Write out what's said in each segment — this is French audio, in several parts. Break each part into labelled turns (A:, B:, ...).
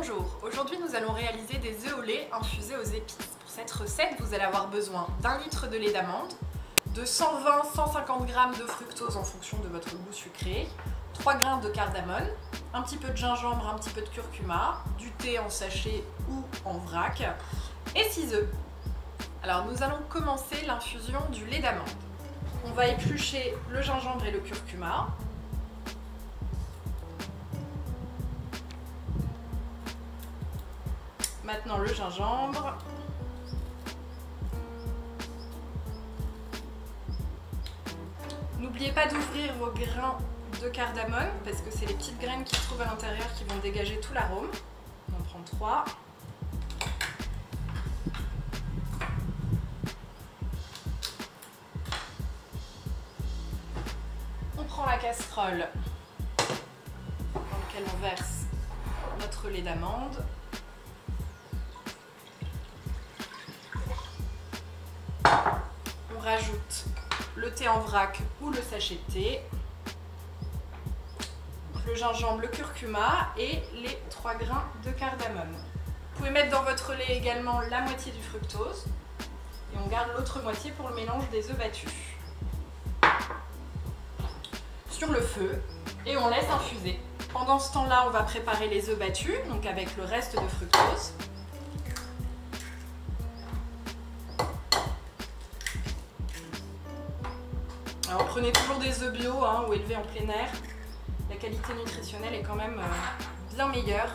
A: Bonjour, aujourd'hui nous allons réaliser des œufs au lait infusés aux épices. Pour cette recette, vous allez avoir besoin d'1 litre de lait d'amande, de 120-150 g de fructose en fonction de votre goût sucré, 3 g de cardamone, un petit peu de gingembre, un petit peu de curcuma, du thé en sachet ou en vrac et 6 œufs. Alors nous allons commencer l'infusion du lait d'amande. On va éplucher le gingembre et le curcuma. Maintenant le gingembre. N'oubliez pas d'ouvrir vos grains de cardamone parce que c'est les petites graines qui se trouvent à l'intérieur qui vont dégager tout l'arôme. On en prend 3. On prend la casserole dans laquelle on verse notre lait d'amande. On rajoute le thé en vrac ou le sachet de thé, le gingembre, le curcuma et les 3 grains de cardamome. Vous pouvez mettre dans votre lait également la moitié du fructose et on garde l'autre moitié pour le mélange des œufs battus. Sur le feu et on laisse infuser. Pendant ce temps-là, on va préparer les œufs battus, donc avec le reste de fructose. Alors prenez toujours des œufs bio ou élevés en plein air. La qualité nutritionnelle est quand même bien meilleure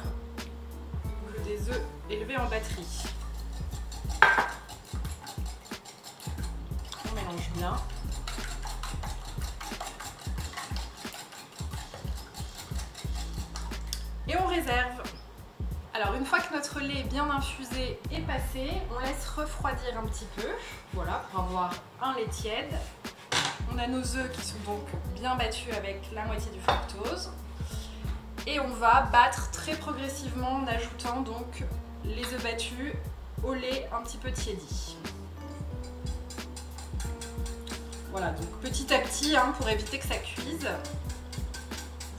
A: que des œufs élevés en batterie. On mélange bien. Et on réserve. Alors une fois que notre lait bien infusé est passé, on laisse refroidir un petit peu, voilà, pour avoir un lait tiède. On a nos œufs qui sont donc bien battus avec la moitié du fructose. Et on va battre très progressivement en ajoutant donc les œufs battus au lait un petit peu tiédi. Voilà, donc petit à petit pour éviter que ça cuise,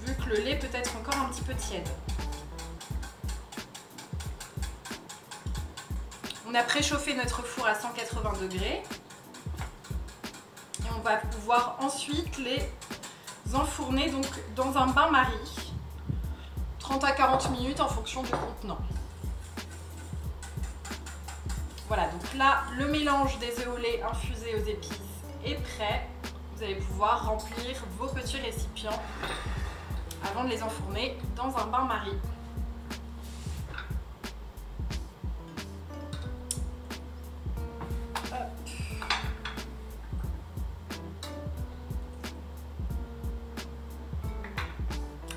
A: vu que le lait peut être encore un petit peu tiède. On a préchauffé notre four à 180 degrés. On va pouvoir ensuite les enfourner donc dans un bain-marie, 30 à 40 minutes en fonction du contenant. Voilà, donc là, le mélange des œufs au lait infusés aux épices est prêt. Vous allez pouvoir remplir vos petits récipients avant de les enfourner dans un bain-marie.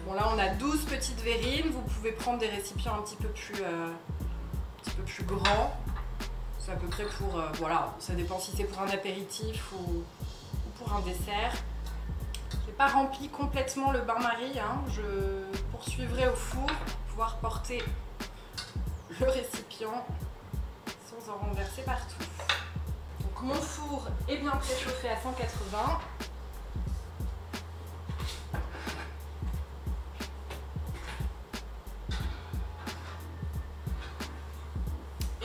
A: Bon, là on a 12 petites verrines, vous pouvez prendre des récipients un petit peu plus grands. C'est à peu près pour, voilà, ça dépend si c'est pour un apéritif ou pour un dessert. Je n'ai pas rempli complètement le bain-marie, je poursuivrai au four pour pouvoir porter le récipient sans en renverser partout. Donc mon four est bien préchauffé à 180.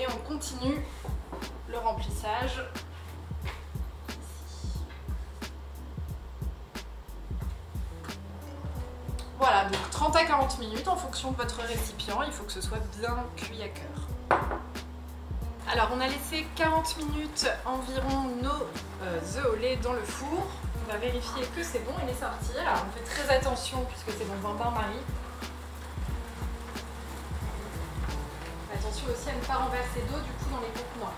A: Et on continue le remplissage. Voilà, donc 30 à 40 minutes en fonction de votre récipient. Il faut que ce soit bien cuit à cœur. Alors on a laissé 40 minutes environ nos œufs au lait dans le four. On va vérifier que c'est bon, il est sorti. Alors on fait très attention puisque c'est dans un bain-marie. Attention aussi à ne pas renverser d'eau du coup dans les contenants.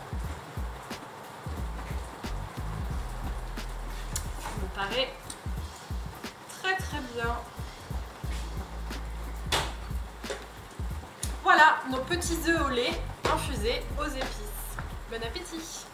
A: Ça me paraît très bien. Voilà nos petits œufs au lait infusés aux épices. Bon appétit!